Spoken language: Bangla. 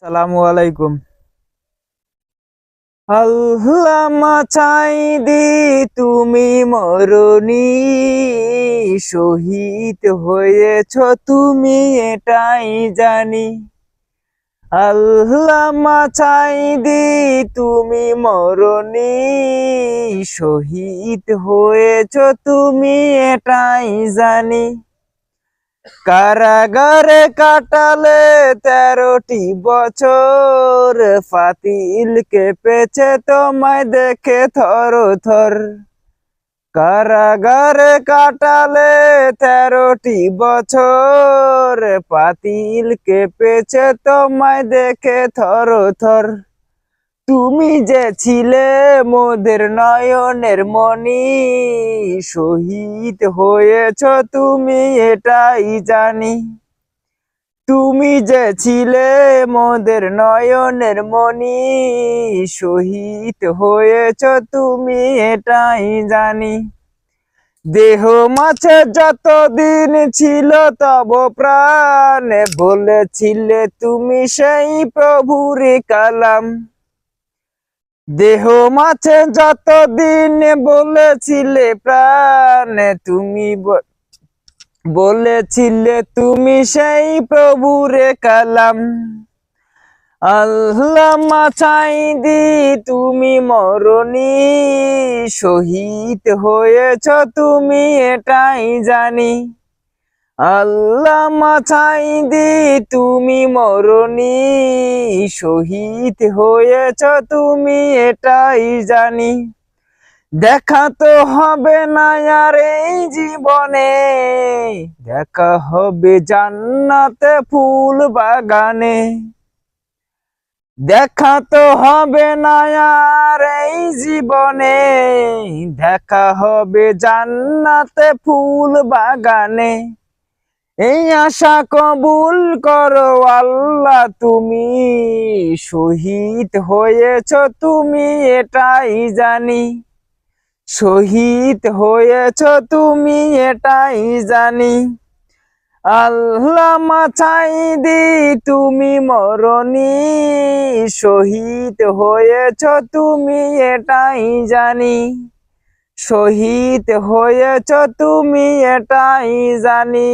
আসসালামু আলাইকুম। আল্লামা চাইদি তুমি মরণি, শহীদ হয়েছ তুমি এটাই জানি। আল্লামা চাইদি তুমি মরণি, শহীদ হয়েছ তুমি এটাই জানি। কারাগারে কাটালে 13টি বছর, ফাতিল কেঁপেছে তোমায় দেখে থর থর। কারাগারে কাটালে 13টি বছর, ফাতিল কেঁপেছে তোমায় দেখে থর থর। তুমি যে ছিলে মোদের নয়নের মণি, শহীদ হয়েছ তুমি এটাই জানি। তুমি যে ছিলে মোদের নয়নের মণি, শহীদ হয়েছ তুমি এটাই জানি। দেহ মাঝে যতদিন ছিল তব প্রাণে, বলেছিলে তুমি সেই প্রভুর কালাম। দেহ মাঝে যতদিন বলেছিলে প্রাণে, তুমি বলেছিলে তুমি সেই প্রভুরে কালাম। আল্লামা চাইদি তুমি মরণি, শহীদ হয়েছ তুমি এটাই জানি। আল্লামা চাইদি তুমি মরণি, শহীদ হয়েছ তুমি এটাই জানি। দেখা তো হবে না আর এই জীবনে, দেখা হবে জান্নাতে ফুল বাগানে। দেখা তো হবে না আর এই জীবনে, দেখা হবে জান্নাতে ফুল বাগানে। এই আশা কবুল করো আল্লাহ তুমি, শহীদ হয়েছ তুমি এটাই জানি। শহীদ হয়েছ তুমি এটাই জানি। আল্লামা চাইদি তুমি মরণি, শহীদ হয়েছ তুমি এটাই জানি। শহীদ হয়েছ তুমি এটাই জানি।